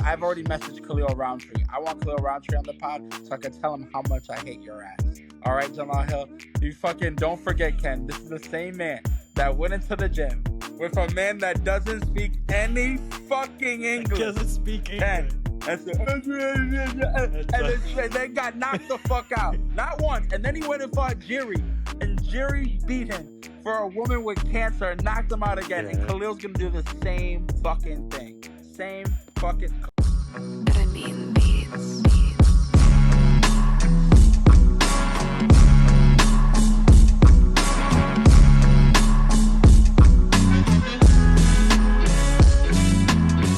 I've already messaged Khalil Roundtree. I want Khalil Roundtree on the pod so I can tell him how much I hate your ass. All right, Jamal Hill. You fucking don't forget, Ken. This is the same man that went into the gym with a man that doesn't speak any fucking English. Doesn't speak English. Ken. And then got knocked the fuck out. Not once. And then he went and fought Jiri. And Jiri beat him for a woman with cancer and knocked him out again. Yeah. And Khalil's gonna do the same fucking thing. Same fucking.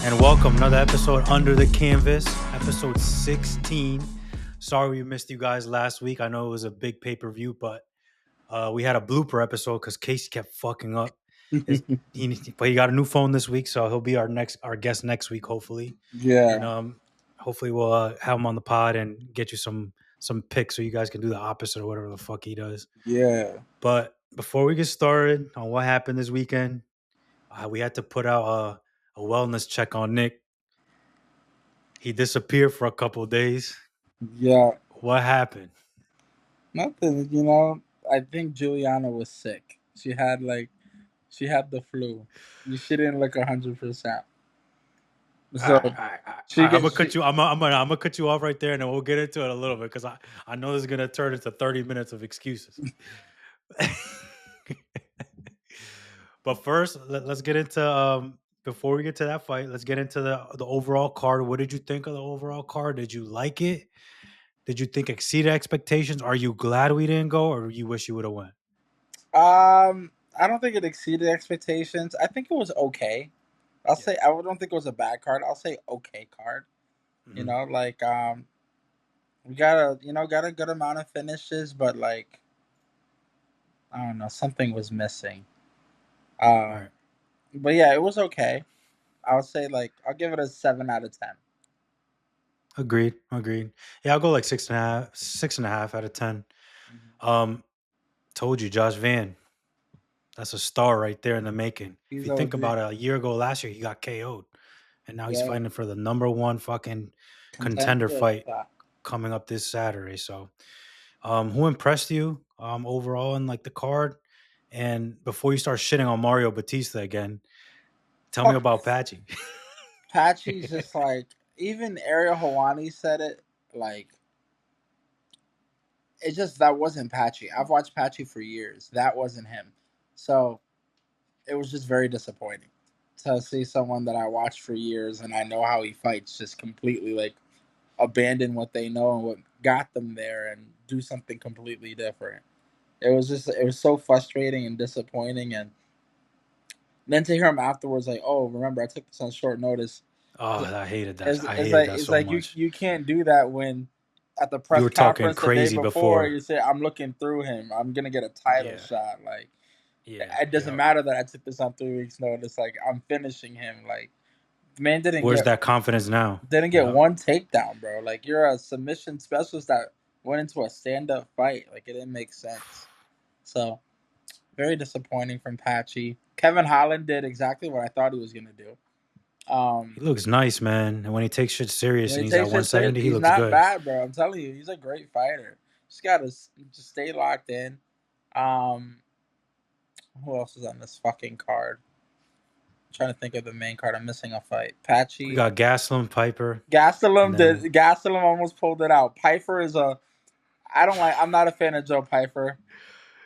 And welcome, another episode Under the Canvas, episode 16. Sorry we missed you guys last week. I know it was a big pay-per-view, but we had a blooper episode because Casey kept fucking up. But he got a new phone this week, so he'll be our guest next week, hopefully. Yeah. And hopefully we'll have him on the pod and get you some picks so you guys can do the opposite or whatever the fuck he does. Yeah. But before we get started on what happened this weekend, we had to put out a wellness check on Nick. He disappeared for a couple of days. Yeah. What happened? Nothing, you know. I think Juliana was sick. She had the flu. She didn't look 100%. So I'm gonna cut you. I'm gonna cut you off right there, and then we'll get into it a little bit because I know this is gonna turn into 30 minutes of excuses. But first, let's get into before we get to that fight, let's get into the overall card. What did you think of the overall card? Did you like it? Did you think exceeded expectations? Are you glad we didn't go, or you wish you would have went? I don't think it exceeded expectations. I think it was okay. I'll say I don't think it was a bad card. I'll say okay card. Mm-hmm. You know, like we got a good amount of finishes, but like I don't know, something was missing. Right. But yeah, it was okay. I would say like I'll give it a 7 out of 10. Agreed. Yeah, I'll go like 6.5 out of 10. Mm-hmm. Told you, Josh Van. That's a star right there in the making. If you think about it, a year ago last year, he got KO'd. And now he's fighting for the number one fucking contender fight coming up this Saturday. So who impressed you overall in like the card? And before you start shitting on Mario Batista again, tell me about Patchy. Patchy's just like, even Ariel Helwani said it, like, it just, that wasn't Patchy. I've watched Patchy for years. That wasn't him. So it was just very disappointing to see someone that I watched for years and I know how he fights just completely like abandon what they know and what got them there and do something completely different. It was so frustrating and disappointing. And then to hear him afterwards, like, oh, remember, I took this on short notice. Oh, I hated that. It's like you can't do that when at the press conference the day before you say, I'm looking through him. I'm going to get a title shot. Like, it doesn't matter that I took this on 3 weeks' notice. Like, I'm finishing him. Like, the man didn't Where's that confidence now? Didn't get one takedown, bro. Like, you're a submission specialist that went into a stand-up fight. Like, it didn't make sense. So, very disappointing from Patchy. Kevin Holland did exactly what I thought he was going to do. He looks nice, man. And when he takes shit serious and he's at 170, he looks good. He's not bad, bro. I'm telling you, he's a great fighter. Just got to just stay locked in. Who else is on this fucking card? I'm trying to think of the main card. I'm missing a fight. Patchy. We got Gastelum, Piper. Gastelum almost pulled it out. Piper is I'm not a fan of Joe Piper.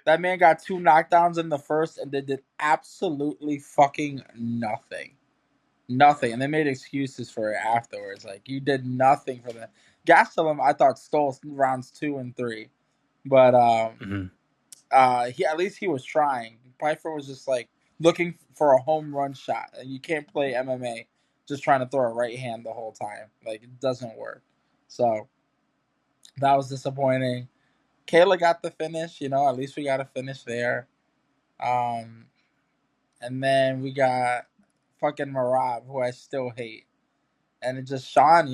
That man got 2 knockdowns in the first and they did absolutely fucking nothing. Nothing. And they made excuses for it afterwards. Like, you did nothing for them. Gastelum, I thought, stole rounds 2 and 3. But at least he was trying. Piper was just like looking for a home run shot. And you can't play MMA just trying to throw a right hand the whole time. Like, it doesn't work. So that was disappointing. KAYLA got the finish, at least we got a finish there. And then we got fucking Marab, who I still hate. And it just Sean,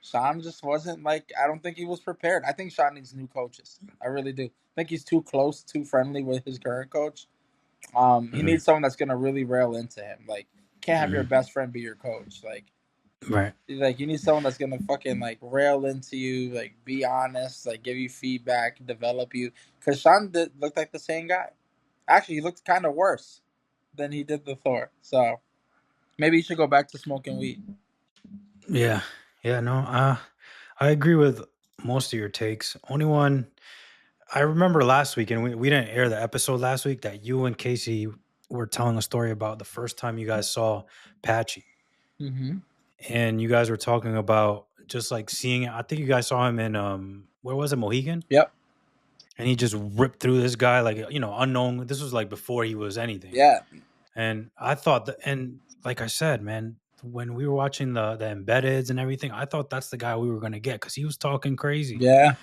Sean just wasn't like, I don't think he was prepared. I think Sean needs new coaches. I really do. I think he's too close, too friendly with his current coach. He needs someone that's going to really rail into him. Like, can't have your best friend be your coach. Right. Like you need someone that's gonna fucking like rail into you, like be honest, like give you feedback, develop you. Because Sean looked like the same guy. Actually, he looked kind of worse than he did the Thor. So maybe you should go back to smoking weed. Yeah. Yeah. No. I agree with most of your takes. Only one I remember last week, and we didn't air the episode last week, that you and Casey were telling a story about the first time you guys saw Patchy. Mm-hmm. And you guys were talking about just like seeing it. I think you guys saw him in where was it, Mohegan? Yep. And he just ripped through this guy like, unknown. This was like before he was anything. Yeah. And I thought that, and like I said, man, when we were watching the embeddeds and everything, I thought that's the guy we were gonna get because he was talking crazy. Yeah.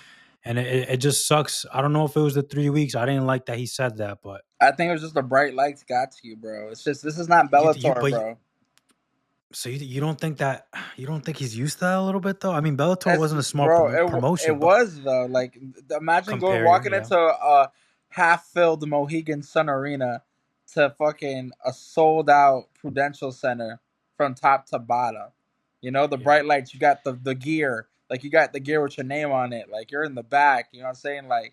And it just sucks. I don't know if it was the 3 weeks. I didn't like that he said that, but I think it was just the bright lights got to you, bro. It's just this is not you Bellator, but bro. so you don't think that you don't think he's used to that a little bit though? I mean, Bellator It's wasn't a small bro. It promotion, but was though. Like imagine comparing, walking yeah, into a half filled Mohegan Sun Arena to fucking a sold out Prudential Center from top to bottom. You know the yeah, bright lights. You got the gear. Like you got the gear with your name on it. Like you're in the back. You know what I'm saying? Like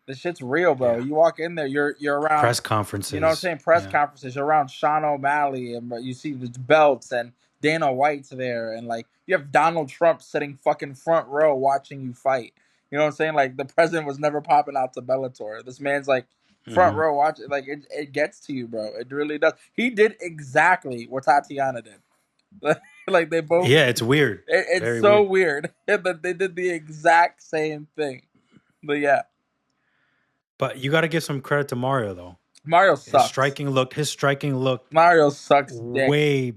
this shit's real, bro. yeah. You walk in there. You're around. Press You know what I'm conferences, saying? Press yeah, conferences. You're around Sean O'Malley, and you see the belts and Dana White's there, and like you have Donald Trump sitting fucking front row watching you fight. You know what I'm saying? Like the president was never popping out to Bellator. This man's like front hmm, row watching. Like it gets to you, bro. It really does. He did exactly what Tatiana did. Like they both. yeah. It's weird, It's very so weird. weird that they did the exact same thing. But yeah, But you got to give some credit to Mario though. Mario His sucks. striking looked Mario sucks dick. way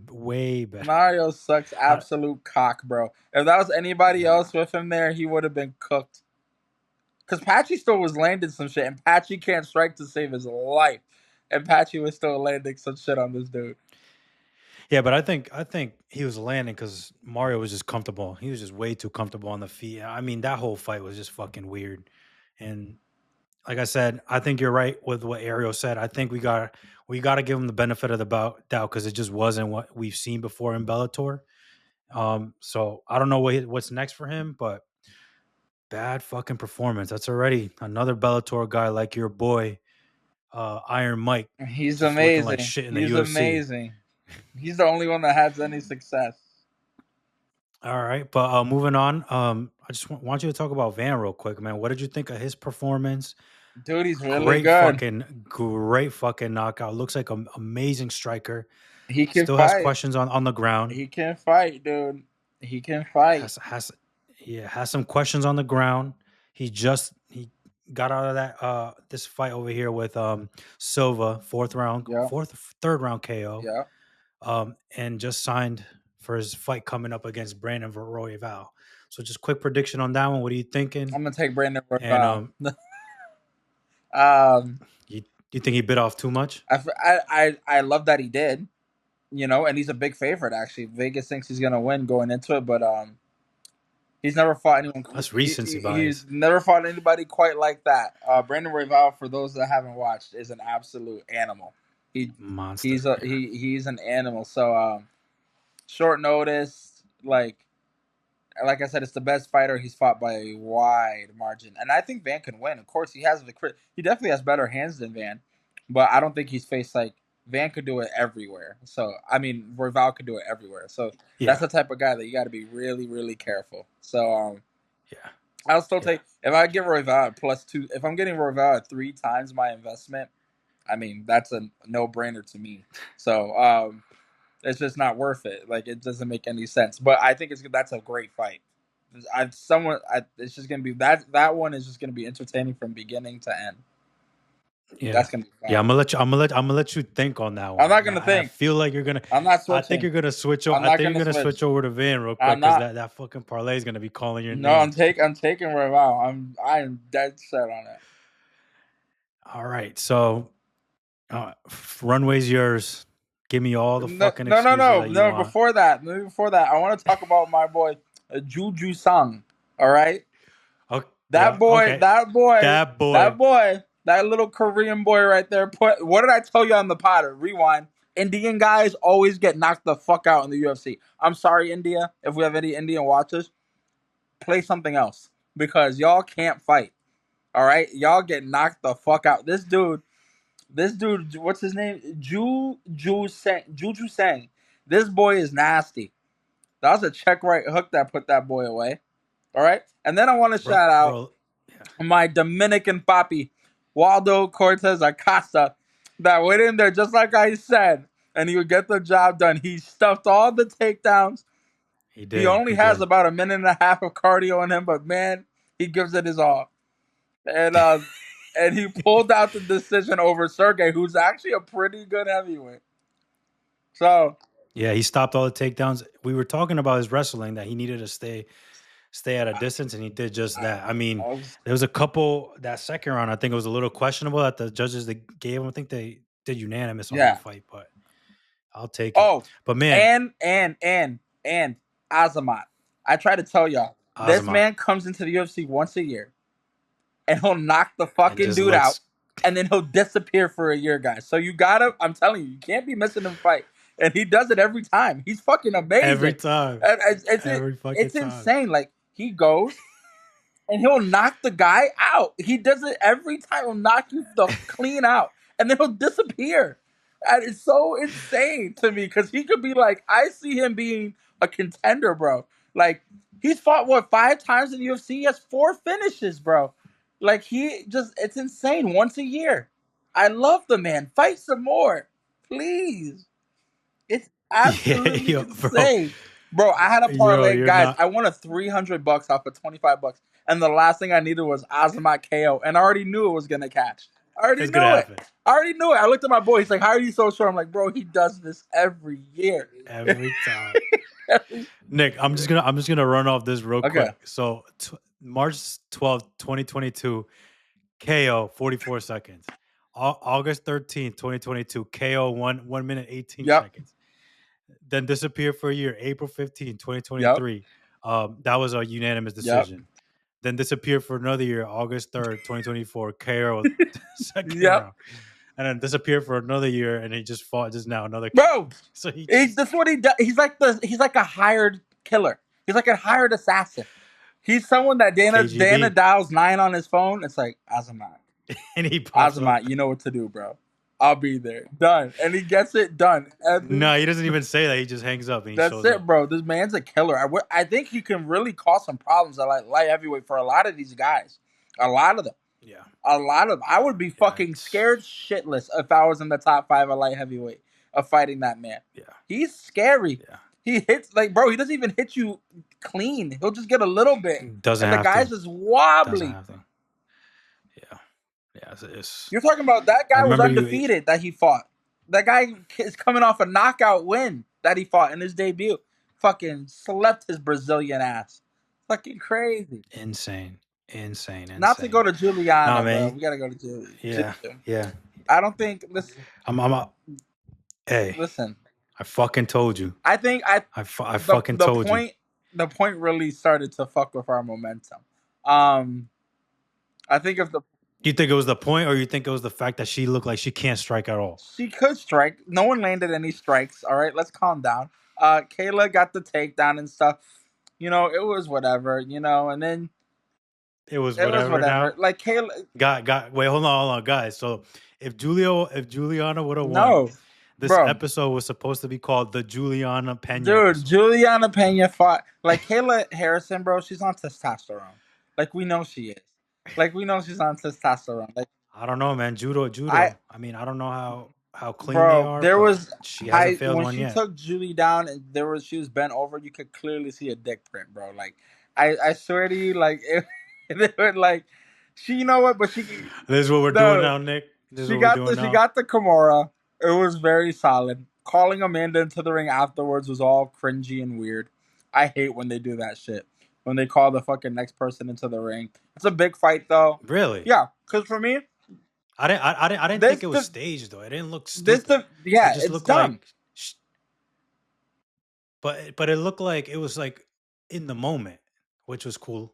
better. Mario sucks I, absolute cock, bro. If that was anybody yeah. else with him there, he would have been cooked. Because Patchy still was landing some shit, and Patchy can't strike to save his life. And Patchy was still landing some shit on this dude. Yeah, but I think he was landing because Mario was just comfortable. He was just way too comfortable on the feet. I mean, that whole fight was just fucking weird. And like I said, I think you're right with what Ariel said. I think we got to give him the benefit of the doubt because it just wasn't what we've seen before in Bellator. So I don't know what's next for him, but bad fucking performance. That's already another Bellator guy like your boy, Iron Mike, He's just looking like amazing. shit in the He's UFC. amazing. He's the only one that has any success. All right, but moving on. I just want you to talk about Van real quick, man. What did you think of his performance? Dude, he's really good. Great fucking knockout. Looks like an amazing striker. He can Still has fight. questions on the ground. He can fight, dude. He can fight. Has some questions on the ground. He got out of that this fight over here with Silva, Yep. third round KO. Yep. And just signed for his fight coming up against Brandon Royval. So just quick prediction on that one. What are you thinking? I'm gonna take Brandon And Royval. um, you think he bit off too much? I love that he did. You know, and he's a big favorite actually. Vegas thinks he's gonna win going into it, but he's never fought anyone. That's recency He's bias. never fought anybody quite like that. Brandon Royval, for those that haven't watched, is an absolute animal. He Monster. Yeah. he's an animal. So short notice, like I said, it's the best fighter he's fought by a wide margin, and I think Van can win. Of course, he definitely has better hands than Van, but I don't think he's faced like Van could do it everywhere. So I mean, Royval could do it everywhere. So that's Yeah. the type of guy that you got to be really, really careful. So Yeah. I'll still Yeah. take if I get Royval at +2. If I'm getting Royval at 3 times my investment, I mean that's a no brainer to me. So it's just not worth it. Like it doesn't make any sense. But I think that's a great fight. It's just gonna be that one is just gonna be entertaining from beginning to end. Yeah. That's gonna be Yeah, fun. I'm gonna let you think on that I'm one, not and gonna I think. feel like you're gonna. I'm not I think switching. you're gonna switch. I'm I not think you're gonna gonna switch. switch over to Van real quick I'm because not. that fucking parlay is gonna be calling your No, name. I'm taking Royval. I am dead set on it. All right, so runway's yours. Give me all the No, fucking no, no, excuses no, that you no. want. Before that, I want to talk about my boy Juju Sung. All right, Okay, that yeah, boy, okay. that boy, That boy. that little Korean boy right there. What did I tell you on the pod? Rewind. Indian guys always get knocked the fuck out in the UFC. I'm sorry, India. If we have any Indian watchers, play something else because y'all can't fight. All right, y'all get knocked the fuck out. This dude, what's his name? Juju Sang. This boy is nasty. That was a check right hook that put that boy away. All right, and then I want to shout out Yeah. my Dominican papi, Waldo Cortez Acosta, that went in there just like I said, and he would get the job done. He stuffed all the takedowns. He He did. only He has did. about a minute and a half of cardio in him, but man, he gives it his all. And and he pulled out the decision over Sergey, who's actually a pretty good heavyweight. So Yeah, he stopped all the takedowns. We were talking about his wrestling that he needed to stay at a distance, and he did just that. I mean, there was a couple that second round. I think it was a little questionable that the judges they gave him. I think they did unanimous on yeah. that fight, but I'll take it. Oh, But man, and Azamat. I try to tell y'all, this Azamat, man comes into the UFC once a year, and he'll knock the and fucking just dude out, looks and then he'll disappear for a year, guys. So you gotta, I'm telling you, you can't be missing him fight, and he does it every time. He's fucking every amazing. time, And every fucking it's time. insane. Like he goes and he'll knock the guy out. He does it every time. He'll knock you the clean out, and then he'll disappear. And it's so insane to me because he could be like, I see him being a contender, bro. Like he's fought what 5 times in the UFC. He has 4 finishes, bro. Like he just, it's insane. Once a year. I love the man. Fight some more, please. It's Yeah, absolutely yo, bro, insane. Bro, I had a yo, parlay, you're guys. not. I won a $300 off of $25, and the last thing I needed was Azamat KO, and I already knew it was gonna catch. I already It's gonna knew it. happen I already knew it. I looked at my boy. He's like, "How are you so sure?" I'm like, "Bro, he does this every year." every time. Every Nick, I'm just gonna run off this real okay. quick. So March 12th, 2022, KO 44 seconds. August 13th, 2022, KO 1 minute 18 Yep. seconds. Then disappeared for a year, April 15th, Yep. 2023. That was a unanimous Yep. decision. Then disappeared for another year, August 3rd, 2024, KO second Yep. round. And then disappeared for another year, and he just fought just now another Bro, so he just that's what he does. He's like a hired killer. He's like a hired assassin. He's someone that Dana KGB. dials 9 on his phone. It's like Azamat. And he pops Azamat, up. you know what to do, bro. I'll be there. Done. And he gets it done. No, he doesn't even say that. He just hangs up and he That's shows it, up. bro. This man's a killer. I think he can really cause some problems at light heavyweight for a lot of these guys. A lot of them. Yeah. A lot of them. I would be Yeah. fucking scared shitless if I was in the top 5 of light heavyweight of fighting that man. Yeah. He's scary. Yeah. He hits like, bro, he doesn't even hit you clean. He'll just get a little bit. Doesn't And the have guy's to. just Doesn't wobbly. have to. Yeah. Yeah. It's You're talking about that I guy was remember you. undefeated that he fought. That guy is coming off a knockout win that he fought in his debut. Fucking slept his Brazilian ass. Fucking crazy. Insane. Insane. Not to go Insane. to Nah, Juliana, bro. man. We gotta go to Juliana. Yeah. Yeah. I don't think. Listen, I'm hey, listen. I fucking told you. I think I fucking told you. the point really started to fuck with our momentum. I think if the You think it was the point, or you think it was the fact that she looked like she can't strike at all? she could strike, no one landed any strikes. All right, let's calm down. KAYLA got the takedown and stuff. You know, it was whatever. You know, and then It was it was whatever whatever. now. Like KAYLA, Wait, hold on, guys. So if Juliana would have won, no, this bro. episode was supposed to be called the Juliana Pena Dude, episode. Juliana Pena fought like Kayla Harrison, bro. She's on testosterone. Like we know she is. Like we know she's on testosterone. Like I don't know, man. Judo, I, judo. I mean, I don't know how clean they bro, are, there but was she hasn't I failed when one she yet. took Julie down and she was bent over. You could clearly see a dick print, bro. Like I swear to you, like it would like she, you know what? But she This is what we're doing no, now, Nick. This is what we're doing she now. got the Kimura. It was very solid. Calling Amanda into the ring afterwards was all cringy and weird. I hate when they do that shit. When they call the fucking next person into the ring. It's a big fight though. Really? Yeah, because for me, I didn't think this it was the staged though. It didn't look this stupid. the It yeah, just it's looked dumb. like, but it looked like it was like in the moment, which was cool.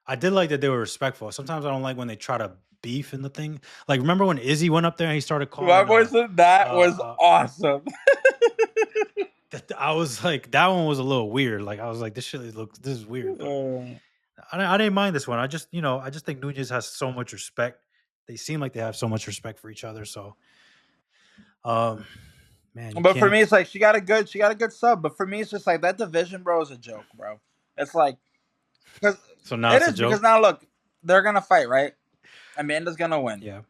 I did like that they were respectful. Sometimes I don't like when they try to beef in the thing. Like, remember when Izzy went up there and he started My calling? boy said that was awesome. I was like, that one was a little weird. Like, I was like, this is weird. But I didn't mind this one. I just, I just think Nunez has so much respect. They seem like they have so much respect for each other. So, man, you But for can't. me, it's like she got a good sub. But for me, it's just like that division, bro, is a joke, bro. It's like because So now it it's a is because joke. now look, they're gonna fight, right? Amanda's gonna win, Yeah,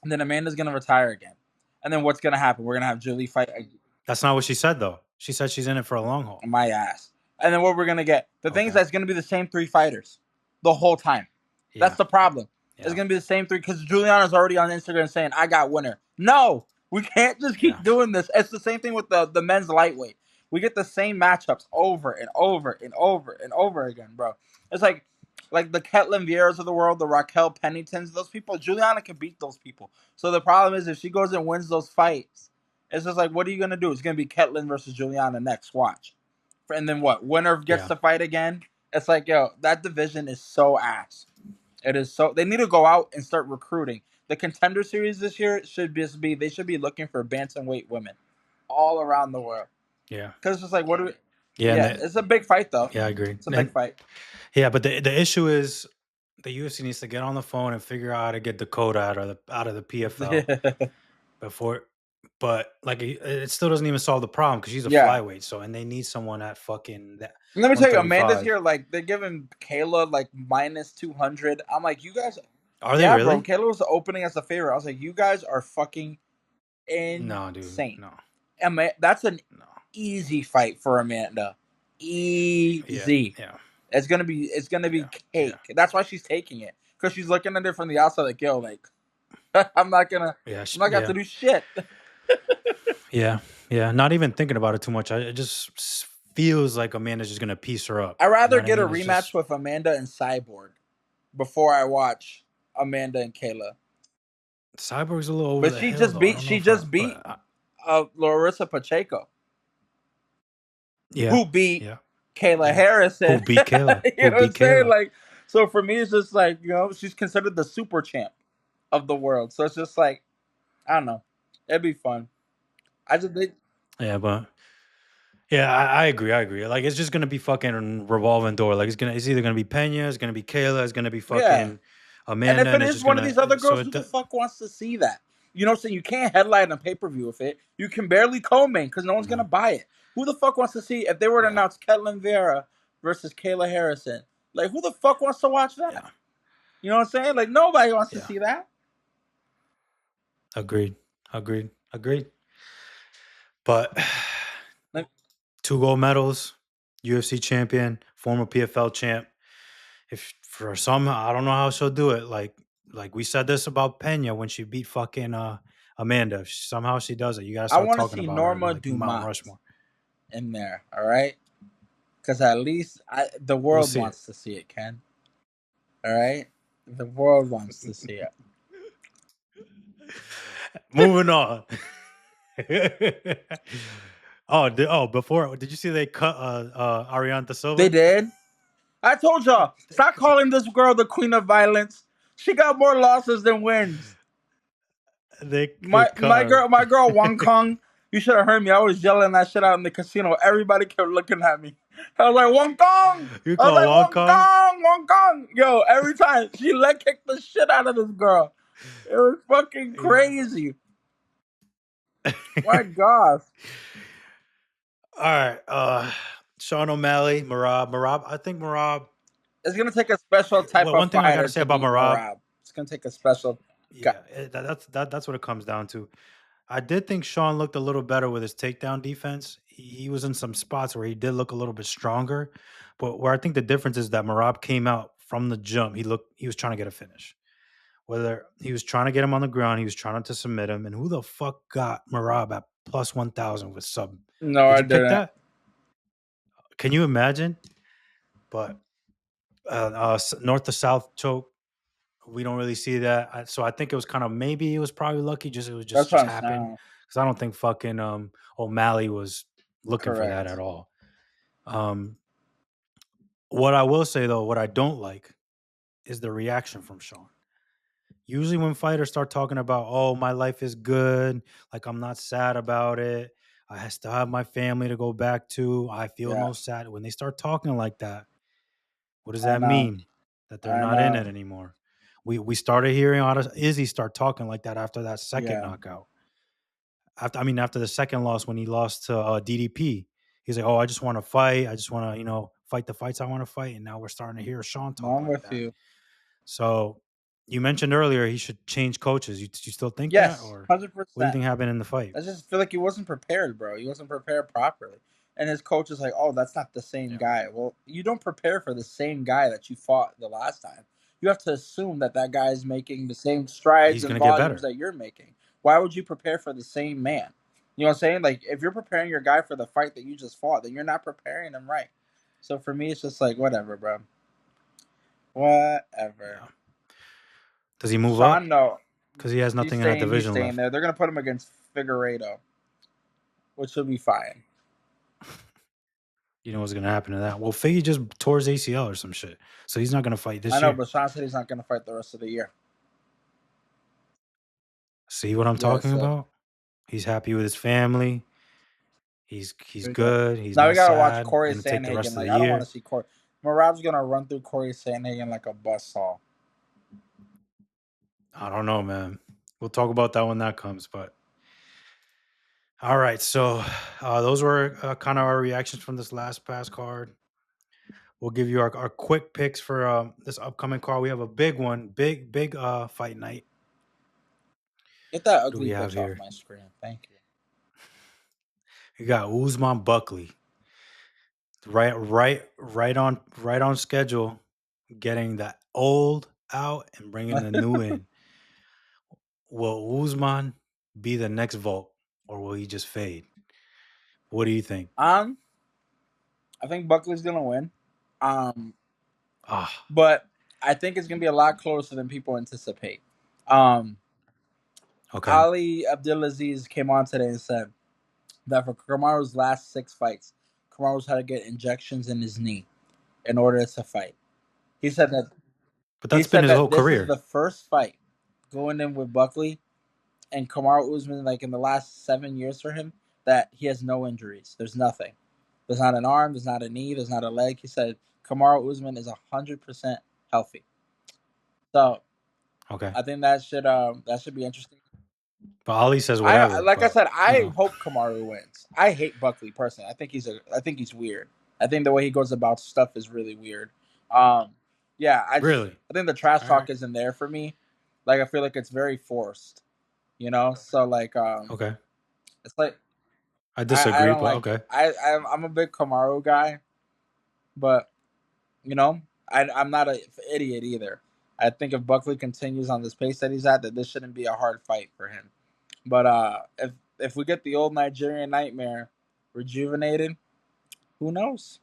and then Amanda's gonna retire again, and then what's gonna happen? We're gonna have Julie fight that's not what she said though. She said she's in it for a long haul. my ass, and then what we're gonna get? The thing is Okay. that's gonna be the same three fighters the whole time. That's Yeah. the problem. It's Yeah. gonna be the same three because Juliana's already on Instagram saying I got winner. No, we can't just Yeah. keep doing this. It's the same thing with the men's lightweight. We get the same matchups over and over and over and over again, bro. It's like the Ketlin Vieiras of the world, the Raquel Penningtons, those people. Juliana can beat those people. So the problem is if she goes and wins those fights, it's just like, what are you gonna do? It's gonna be Ketlin versus Juliana next. Watch, and then what? Winner gets Yeah. to fight again. It's like, yo, that division is so ass. It is so. They need to go out and start recruiting. The contender series this year should just be. They should be looking for bantamweight women, all around the world. Yeah. Because it's just like, what do we? Yeah. Yeah, it's a big fight though. Yeah, I agree. It's a big fight. Yeah, but the issue is the UFC needs to get on the phone and figure out how to get Dakota out of the PFL before. But like, it still doesn't even solve the problem because she's a Yeah. flyweight. So, and they need someone at fucking that. Let me tell you, Amanda's 135. here. Like they're giving KAYLA like -200. I'm like, you guys. Are they Yeah, bro. really? KAYLA was the opening as a favorite. I was like, you guys are fucking No, dude. insane. No. That's an No. easy fight for Amanda. Easy. Yeah. It's gonna be Yeah. cake. Yeah. That's why she's taking it because she's looking at it from the outside. Like, yo, like I'm not gonna have to do shit. Yeah. Yeah. Not even thinking about it too much. It just feels like Amanda's just gonna piece her up. I'd You know rather what I get a mean? It's rematch just with Amanda and Cyborg before I watch Amanda and KAYLA. Cyborg's a little over But the she hill, just though. I beat don't know if I. Larissa Pacheco, Yeah. who beat Yeah. KAYLA Harrison. Who beat KAYLA? You know what I'm saying? KAYLA? Like, so for me, it's just like, she's considered the super champ of the world. So it's just like, I don't know. It'd be fun. Yeah, but I agree. I agree. Like, it's just gonna be fucking revolving door. Like, it's either gonna be Pena, it's gonna be KAYLA, it's gonna be Yeah. fucking And Amanda, if it and it's is just one of gonna. these other So girls, who the fuck wants to see that? You know what I'm saying? You can't headline a pay per view with it. You can barely co-main because no one's gonna buy it. Who the fuck wants to see if they were to announce Ketlin Vieira versus Kayla Harrison? Like, who the fuck wants to watch that? Yeah. You know what I'm saying? Like, nobody wants to Yeah. see that. Agreed. But Like, 2 gold medals, UFC champion, former PFL champ. If for some, I don't know how she'll do it. Like we said this about Pena when she beat fucking Amanda. If somehow she does it, you gotta I start want to talking see about her Norma like Mount Dumont Rushmore. in there. All right, because at least the We'll world see it. wants to see it, Ken. All right, the world wants to see it. Moving on. Before, did you see they cut Ariana Silva? They did. I told y'all, stop calling this girl the queen of violence. She got more losses than wins. They My cut her. girl Wong Kong. You should have heard me. I was yelling that shit out in the casino. Everybody kept looking at me. I was like, Wong Kong. You I was call like, Wong Wong Kong? Kong, Wong Kong. Yo, every time she leg kicked the shit out of this girl. It was fucking crazy. My gosh. All right. Sean O'Malley, Marab. I think Marab. It's gonna take a special type Well, of one thing I gotta fighter say to about beat Marab. Marab. It's gonna take a special guy. Yeah, that's what it comes down to. I did think Sean looked a little better with his takedown defense. He was in some spots where he did look a little bit stronger, but where I think the difference is that Marab came out from the jump. He was trying to get a finish. Whether he was trying to get him on the ground, he was trying to submit him. And who the fuck got Marab at plus 1,000 with sub? No, Did I you pick didn't. that? Can you imagine? But north to south choke, we don't really see that. So I think it was kind of, maybe it was probably lucky. It was That's just what I'm happened saying. because I don't think fucking O'Malley was looking for that Correct. at all. What I will say though, what I don't like is the reaction from Sean. Usually when fighters start talking about, "Oh, my life is good, like I'm not sad about it. I still have my family to go back to. I feel Yeah, no sad." When they start talking like that, what does I that know. mean? That they're I not in it know. anymore. We started hearing out of Izzy start talking like that after that second Yeah. knockout. After the second loss when he lost to DDP. He's like, "Oh, I just want to fight. I just want to, fight the fights I want to fight." And now we're starting to hear Sean No, talk I'm like with that. you. So you mentioned earlier he should change coaches. You still think that, Yes, or what do you 100%. think happened in the fight? I just feel like he wasn't prepared, bro. He wasn't prepared properly. And his coach is like, "Oh, that's not the same Yeah, guy." Well, you don't prepare for the same guy that you fought the last time. You have to assume that that guy is making the same strides he's and gonna get volumes better. that you're making. Why would you prepare for the same man? You know what I'm saying? Like, if you're preparing your guy for the fight that you just fought, then you're not preparing him right. So for me, it's just like, whatever, bro. Whatever. Yeah. Does he move Sean, up? no. Because he has He's nothing in that staying. He's division staying left. there. They're gonna put him against Figueredo, which will be fine. You know what's gonna happen to that? Well, Figgy just tore his ACL or some shit, so he's not gonna fight I this know, year. but Sean said he's not gonna fight the rest of the year. See what I'm Yeah, talking so about? He's happy with his family. He's there you go. good. He's Now we not gotta watch sad. Corey Gonna take the Sandhagen. rest of Like, the I don't want to year. see Corey. Marab's gonna run through Corey Sandhagen like a buzzsaw. I don't know, man. We'll talk about that when that comes. But all right, so those were kind of our reactions from this last pass card. We'll give you our quick picks for this upcoming card. We have a big one, big fight night. Get that What do we ugly have bitch off here? my screen. Thank you. We got Usman Buckley, right on schedule, getting the old out and bringing the new in. Will Usman be the next Volk, or will he just fade? What do you think? um, I think Buckley's gonna win. Um, Ah, but I think it's gonna be a lot closer than people anticipate. Um, okay, Ali Abdulaziz came on today and said that for Kamaru's last 6 fights, Kamaru's had to get injections in his knee in order to fight. He said that but he that's been said his whole that this is career. the first fight going in with Buckley and Kamaru Usman, like in the last 7 years for him, that he has no injuries. There's nothing. There's not an arm. There's not a knee. There's not a leg. He said Kamaru Usman is 100% healthy. So Okay, I think that should be interesting. but Ali says I whatever. like I But said, I hope Kamaru wins. I hate Buckley personally. I think he's weird. I think the way he goes about stuff is really weird. Um, yeah, really, I think the trash all talk right, isn't there for me. Like I feel like it's very forced, you know. So like okay. it's like I I disagree, don't but like okay. it. I'm a big Kamaru guy, but you know I'm not an idiot either. I think if Buckley continues on this pace that he's at, that this shouldn't be a hard fight for him. But if we get the old Nigerian nightmare rejuvenated, who knows?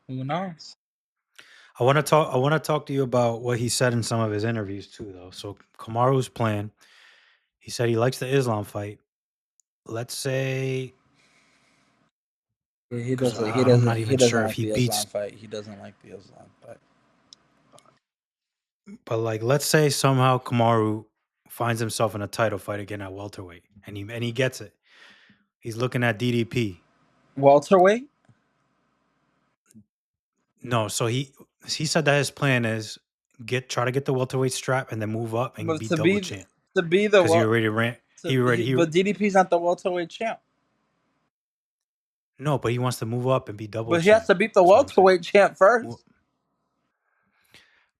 Who knows? I want to talk to you about what he said in some of his interviews too, though. So Kamaru's plan. He said he likes the Islam fight. Let's say, He because doesn't. He I'm doesn't. not He even doesn't sure if like he the Islam beats, fight. He doesn't like the Islam fight. but like, let's say somehow Kamaru finds himself in a title fight again at welterweight, and he gets it. He's looking at DDP. Welterweight, No, so he said that his plan is try to get the welterweight strap and then move up and but be double champ to be the because he well, already ran. He already he but DDP's not the welterweight champ. no, but he wants to move up and be double But he has champ. to beat the That's what I'm saying. welterweight champ Mo- first.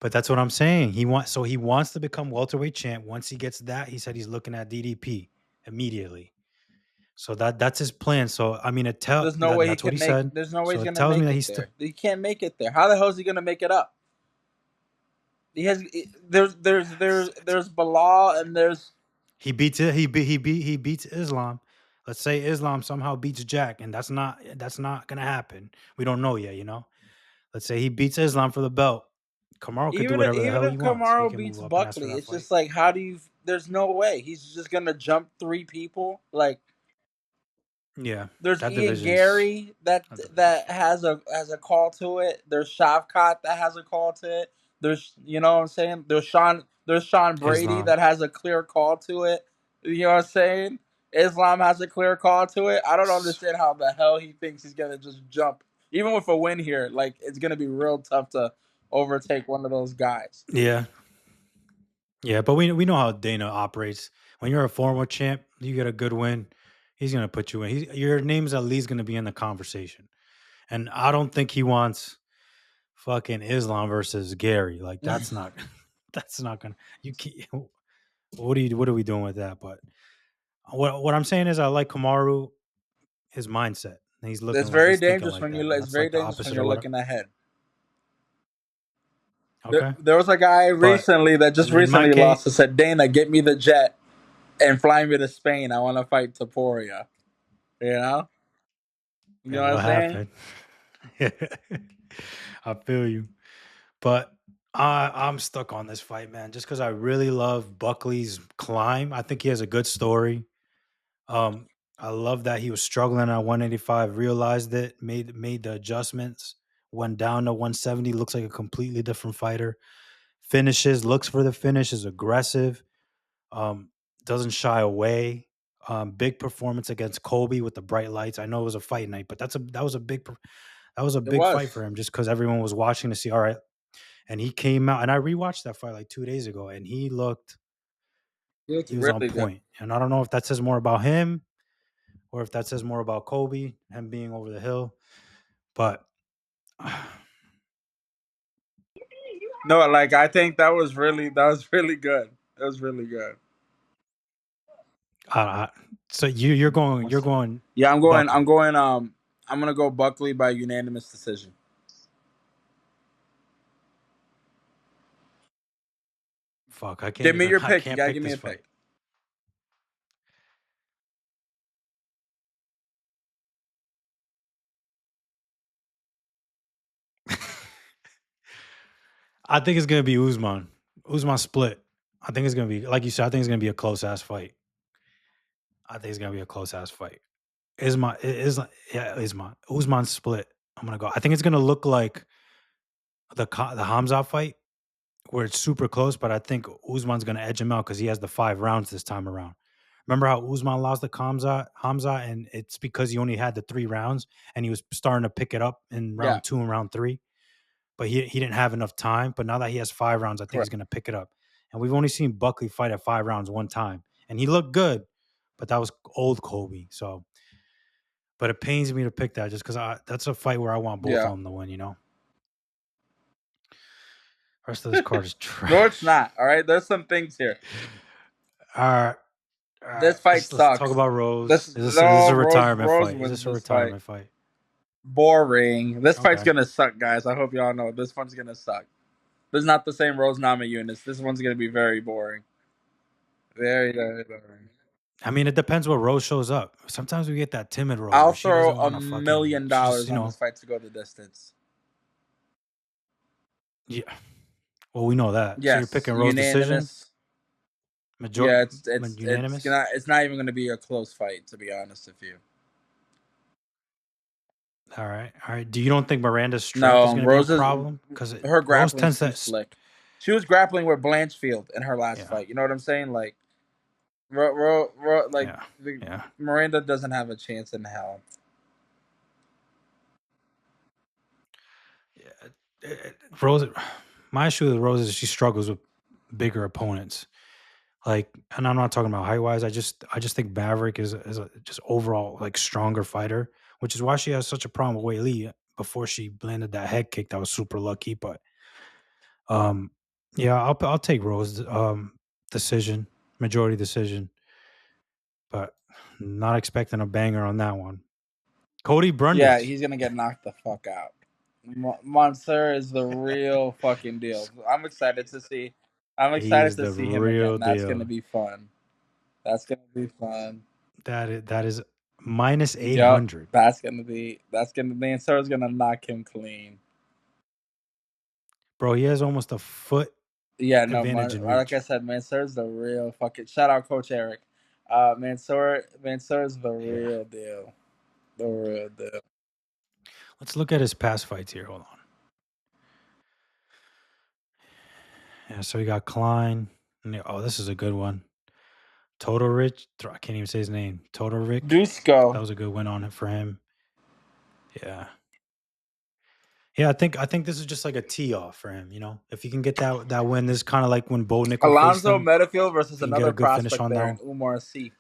But that's what I'm saying. He wants to become welterweight champ. Once he gets that, he said he's looking at DDP immediately. So that's his plan. So I mean, There's no way he that's what can he make. said. There's no way So he's it gonna tells me make that it he's still there. He can't make it there. How the hell is he gonna make it up? He has there's Bilal and there's he beats it. He beats Islam. Let's say Islam somehow beats Jack, and that's not gonna happen. We don't know yet. Let's say he beats Islam for the belt. Kamaru could do whatever the even hell he if wants. He Kamaru can move beats up and ask for Buckley, that it's fight. just like how do you? There's no way he's just gonna jump 3 people. Like Yeah, there's that Ian division's Gary that division's that fucked. has a call to it. There's Shavkat that has a call to it. There's you know what I'm saying. There's Sean. There's Sean Brady Islam. that has a clear call to it. You know what I'm saying? Islam has a clear call to it. I don't understand how the hell he thinks he's gonna just jump. Even with a win here, like it's gonna be real tough to overtake one of those guys. Yeah, yeah, but we know how Dana operates. When you're a former champ, you get a good win, he's gonna put you in. Your name's at least gonna be in the conversation. And I don't think he wants fucking Islam versus Gary. Like that's not that's not gonna you keep, what are we doing with that? But what I'm saying is I like Kamaru, his mindset. He's It's looking like very he's thinking dangerous like when that, you. and It's that's very like the dangerous when opposite you're of what. looking ahead. Okay, There was a guy but recently that just in my recently lost. case, That said, "Dana, get me the jet and fly me to Spain. I want to fight Taporia." You know, you know and what I'm what saying? happened? I feel you, but I'm stuck on this fight, man. Just because I really love Buckley's climb. I think he has a good story. Um, I love that he was struggling at 185, realized it, made the adjustments, went down to 170. Looks like a completely different fighter. Finishes, looks for the finish, is aggressive. Um, doesn't shy away. Big performance against Kobe with the bright lights. I know it was a fight night, but that was a It big fight was. for him just because everyone was watching to see. All right, and he came out, and I rewatched that fight like 2 days ago, and He looked he was on really good. point. And I don't know if that says more about him or if that says more about Kobe, him being over the hill. But No, like I think that was really good. That was really good. uh, so you're going Yeah, I'm going. I'm Buckley. going. I'm gonna go Buckley by unanimous decision. Fuck, Give me your I pick. You can't gotta pick give me this a fight. pick. I think it's gonna be Usman. Usman split. I think it's gonna be like you said. I think it's gonna be a close ass fight. I think it's gonna be a close ass fight. Isman. Usman split. I'm gonna go. I think it's gonna look like the Hamza fight where it's super close, but I think Usman's gonna edge him out because he has the 5 rounds this time around. Remember how Usman lost to Hamza, and it's because he only had the 3 rounds, and he was starting to pick it up in Yeah, round 2 and round 3, but he didn't have enough time. But now that he has 5 rounds, I think he's correct. gonna pick it up. And we've only seen Buckley fight at 5 rounds one time, and he looked good, but that was old Kobe. So, but it pains me to pick that just because that's a fight where I want both of Yeah. them to win. Rest of this card is No, it's trash. not. All right. There's some things here. All right. All right, This fight let's talk sucks. about This Rose. Is this no a retirement Rose fight? Is wins this a this fight. retirement fight? Boring. This fight's Okay. gonna suck, guys. I hope y'all know this one's gonna suck. This is not the same Rose Namajunas. This one's gonna be very boring. Very, very boring. I mean, it depends what Rose shows up. Sometimes we get that timid Rose I'll where she throw doesn't a want to fucking. million She just, dollars on this fight to go the distance. yeah. Well, we know that. So you're Yes, picking Rose decision, unanimous. major, Yeah, unanimous. it's not even gonna be a close fight, to be honest with you. All right, all right. Do you don't think Miranda's strength is No, going to be a problem? Because her Rose grappling's tends too to. slick. She was grappling with Blanchfield in her last Yeah, fight. You know what I'm saying? Like, like yeah, the, yeah. Miranda doesn't have a chance in hell. Yeah. Rose, my issue with Rose is she struggles with bigger opponents. Like, and I'm not talking about height wise. I just think Maverick is a just overall like stronger fighter, which is why she has such a problem with Wei Lee before she landed that head kick that was super lucky. But um, yeah, I'll take Rose decision, majority decision, but not expecting a banger on that one. Cody Yeah, Brundage, he's gonna get knocked the fuck out. Mansour is the real fucking deal. I'm excited to see. I'm he excited is to the see him again. real That's gonna deal. be fun. That's gonna be fun. That is minus eight Yup. hundred, That's gonna be Mansour's gonna knock him clean. bro. He has almost a foot Yeah, no, advantage in like I reach. said, Mansour's the real fucking. Shout out, Coach Eric. Mansour's the Yeah. real deal. The real deal. Let's look at his past fights here. Hold on. Yeah, so we got Klein. Oh, this is a good one. Todoric. I can't even say his name. Todoric. Dusko. That was a good win on it for him. Yeah. Yeah, I think this is just like a tee off for him. If he can get that win, this is kind of like when Bo Nickel faced Alonzo him. Metafield If versus he can get another a good finish prospect on there that in one. Umar C.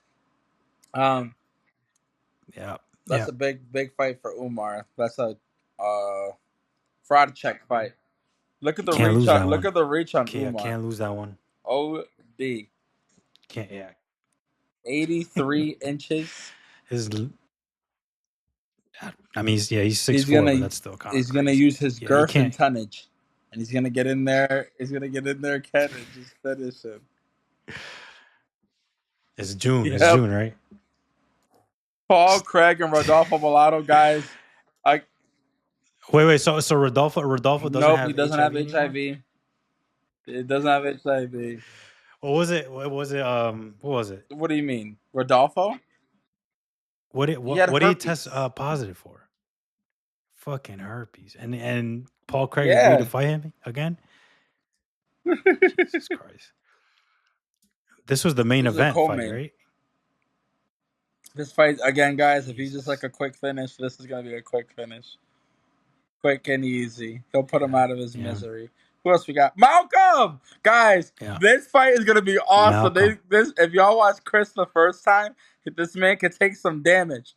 Yeah. That's a big fight for Umar. That's a fraud check fight. Look at the Can't reach lose on. that Look one. at the reach on Yeah, Umar. can't lose that one. OD. Can't. Yeah. 83 inches. His. I mean, he's 6'4", but that's still kind of He's gonna crazy. use his Yeah, he girth and can't. tonnage, and he's gonna get in there. He's gonna get in there, Ken, and just finish him. It's June. Yep. It's June, right? Paul Craig and Rodolfo Mulatto, guys. Wait. So Rodolfo doesn't Nope, he have doesn't HIV have anymore. HIV. It doesn't have HIV. What was it? What was it? What was it? What do you mean, Rodolfo? He had What did he test herpes. positive for? Fucking herpes. And Paul Craig agreed to Yeah. fight him again. Jesus Christ. This was the main This is a event fight, co-main. right? This fight again, guys. If he's just Jesus. like a quick finish, this is gonna be a quick finish, quick and easy. He'll put him out of his misery. Who else we got? Malcolm, guys. Yeah. This fight is gonna be awesome. Malcolm. If y'all watch Chris the first time, this man could take some damage.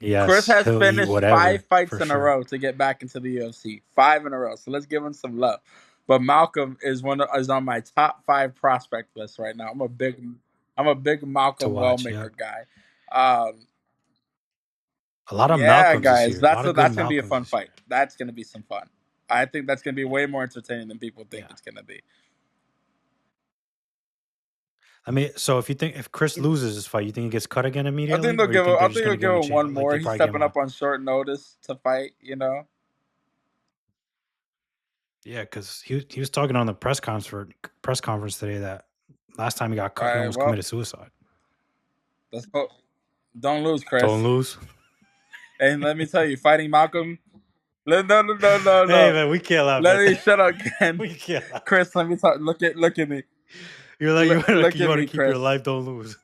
Yes, Chris has he'll eat finished whatever 5 fights for in a sure. row to get back into the UFC. 5 in a row. So let's give him some love. But Malcolm is on my top 5 prospect list right now. I'm a big Malcolm Wellmaker guy. A lot of Yeah, Malcolms this guys, year. A lot of good that's gonna be a Malcolms fun this year. fight. That's gonna be some fun. I think that's gonna be way more entertaining than people think it's gonna be. I mean, so if Chris loses this fight, you think he gets cut again I immediately, think they'll or you give think him. they're I just think gonna they'll give him give a him one chance? Like more. they He's probably give stepping him a up on short notice to fight. Yeah, because he was talking on the press conference today that last time he got cut, he almost committed suicide. Let's go. Don't lose, Chris. Don't lose. And let me tell you, fighting Malcolm. No. Hey man, we can't laugh. Let me shut up, Ken. We can't laugh. Chris, let me talk. Look at me. You're like you want to keep Chris. your life. Don't lose.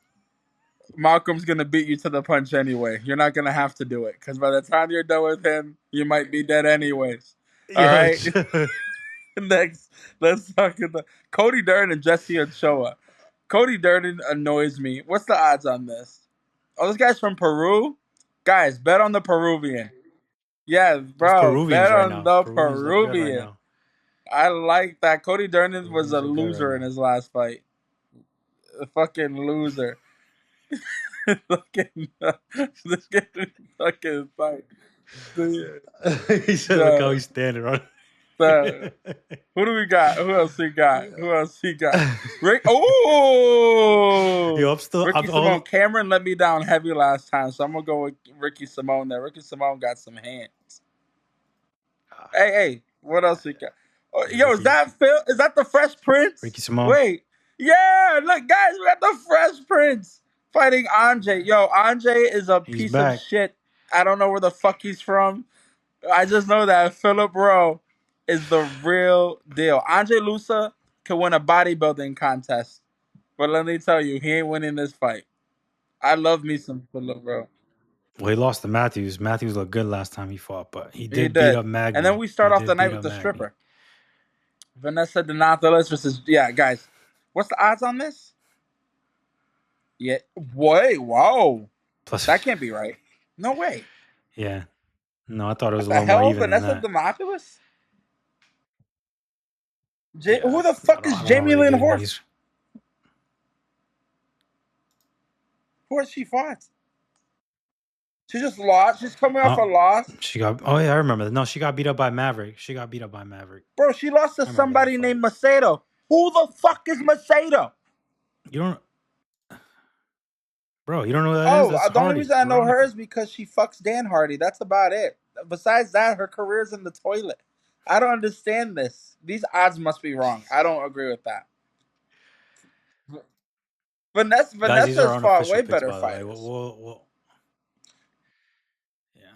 Malcolm's gonna beat you to the punch anyway. You're not gonna have to do it because by the time you're done with him, you might be dead anyways. All right. Next, let's talk about Cody Durden and Jesse Ochoa. Cody Durden annoys me. What's the odds on this? Oh, this guy's from Peru. Guys, bet on the Peruvian. Yeah, bro, bet on the Peruvians look good right Peruvian. now. I like that. Cody Durden was a Peruvians look good loser right in now. his last fight. A fucking loser. This game fucking fight. He said, "Look how he's standing on." Who do we got? Who else we got? Rick. Oh, Yo, Ricky Simone. Cameron let me down heavy last time, so I'm gonna go with Ricky Simone there. Ricky Simone got some hands. Hey, what else we got? Oh, yo, Ricky. Is that Phil? Is that the Fresh Prince? Ricky Simone. Wait, yeah, look, guys, we got the Fresh Prince fighting Andre. Yo, Andre is a piece of shit. I don't know where the fuck he's from. I just know that Philip Rowe is the real deal. Andre Lusa can win a bodybuilding contest, but let me tell you, he ain't winning this fight. I love me some Philip Rowe. Well, he lost to Matthews. Matthews looked good last time he fought, but he did beat up Magny. And then we start off the night with the stripper. Vanessa Donatellis versus, guys. What's the odds on this? Yeah. Wait, whoa. That can't be right. No way. Yeah. No, I thought it was a little more even than that. Vanessa Donatellis? Who the fuck is Jamie Lynn Horst? Who has she fought? She just lost. She's coming off a loss. I remember. No, she got beat up by Maverick. Bro, she lost to somebody named Macedo. Who the fuck is Macedo? You don't know who that is? That's the only reason I know Veronica. her is because she fucks Dan Hardy. That's about it. Besides that, her career's in the toilet. I don't understand this. These odds must be wrong. I don't agree with that. Vanessa's fought way better fighters. We'll, yeah.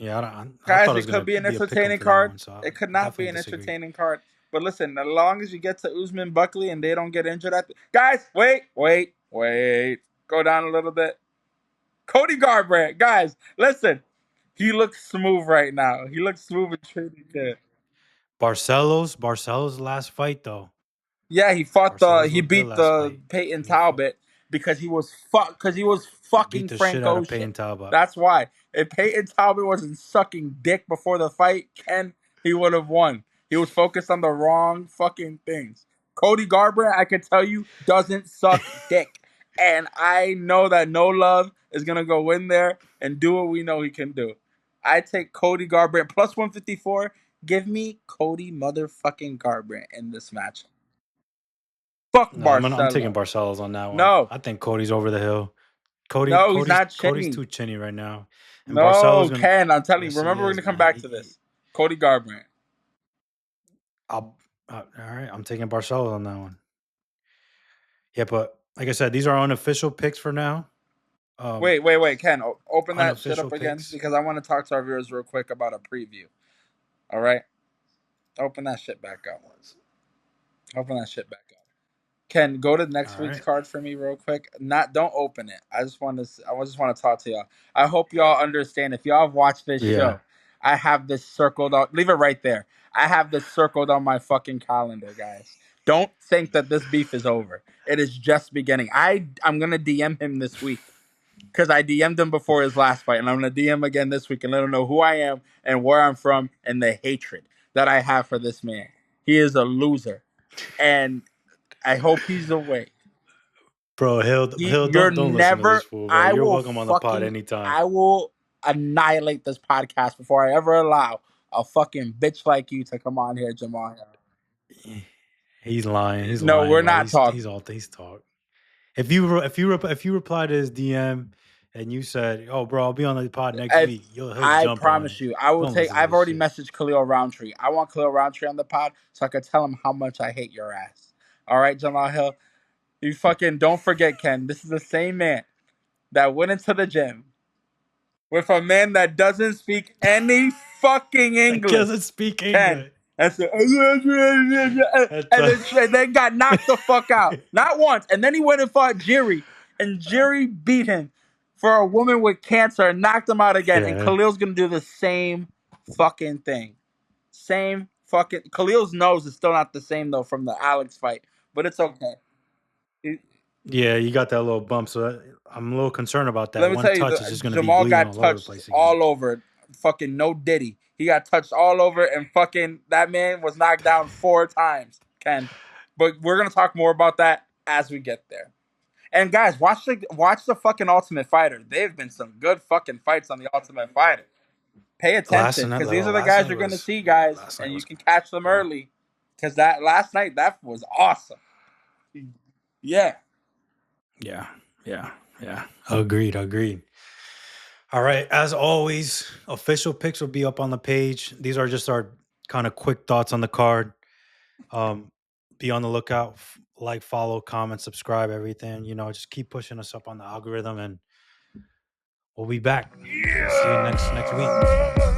Yeah, I Guys, thought it it was could gonna be an be a pick 'em entertaining for that card. one, so I It could not be definitely an disagree. entertaining card. But listen, as long as you get to Usman Buckley and they don't get injured guys, wait. Go down a little bit. Cody Garbrandt, guys, listen. He looks smooth right now. He looks smooth and treated good. Barcelo's last fight though. Yeah, Barcelo's he looked good beat last the fight. Peyton He fought, Talbot because he was he fucking beat the Frank shit out of Ocean. Payne Talbot. That's why. If Peyton Talbot wasn't sucking dick before the fight, he would have won. He was focused on the wrong fucking things. Cody Garbrandt, I can tell you, doesn't suck dick. And I know that No Love is gonna go in there and do what we know he can do. I take Cody Garbrandt plus 154. Give me Cody motherfucking Garbrandt in this match. Fuck No, I'm taking Barcelo. Barcelos on that one. No, I think Cody's over the hill. no, he's not Cody's chinny. too chinny right now, and Barcelo's No, gonna. Ken, I'm telling you. Yes, he Remember, we're is, gonna come man. back to this. Cody Garbrandt. All right, I'm taking Barcelos on that one. Yeah, but like I said, these are unofficial picks for now. Wait, Ken, open that shit Unofficial up again picks. because I want to talk to our viewers real quick about a preview. All right, open that shit back up. Open that shit back up. Ken, go to next All week's right. card for me real quick. Don't open it. I just want to talk to y'all. I hope y'all understand. If y'all have watched this Yeah. show, I have this circled on. Leave it right there. I have this circled on my fucking calendar, guys. Don't think that this beef is over. It is just beginning. I'm gonna DM him this week because I DM'd him before his last fight, and I'm gonna DM again this week and let him know who I am and where I'm from and the hatred that I have for this man. He is a loser, and I hope he's awake. Bro, Hill, You're don't listen to this never. fool, bro. You're welcome on the pod anytime. I will annihilate this podcast before I ever allow a fucking bitch like you to come on here, Jamal. He's lying. He's No, lying, we're bro. not talking. He's talk. If you reply to his DM and you said, "Oh, bro, I'll be on the pod next If week," he'll I jump on promise it. you, I will Don't take. listen to I've this already shit. messaged Khalil Roundtree. I want Khalil Roundtree on the pod so I could tell him how much I hate your ass. All right, Jamal Hill. You fucking don't forget, Ken. This is the same man that went into the gym with a man that doesn't speak any fucking That English. doesn't speak Ken. English. And, so, and then got knocked the fuck out. Not once. And then he went and fought Jiri. And Jiri beat him for a woman with cancer and knocked him out again. And Yeah. Khalil's going to do the same fucking thing. Same fucking. Khalil's nose is still not the same, though, from the Alex fight. But it's okay. Yeah, you got that little bump, so I'm a little concerned about that. Let me One tell you, touch is just going to be Jamal bleeding got all over the touched place again. all over. Fucking no Diddy. He got touched all over, and fucking that man was knocked down 4 times. Ken, but we're gonna talk more about that as we get there. And guys, watch the fucking Ultimate Fighter. They've been some good fucking fights on the Ultimate Fighter. Pay attention because these are the guys you're gonna see, guys, and you can catch them early. Because that last night that was awesome. Yeah. Yeah. Agreed. All right. As always, official picks will be up on the page. These are just our kind of quick thoughts on the card. Be on the lookout. Like, follow, comment, subscribe, everything. Just keep pushing us up on the algorithm, and we'll be back. See you next week.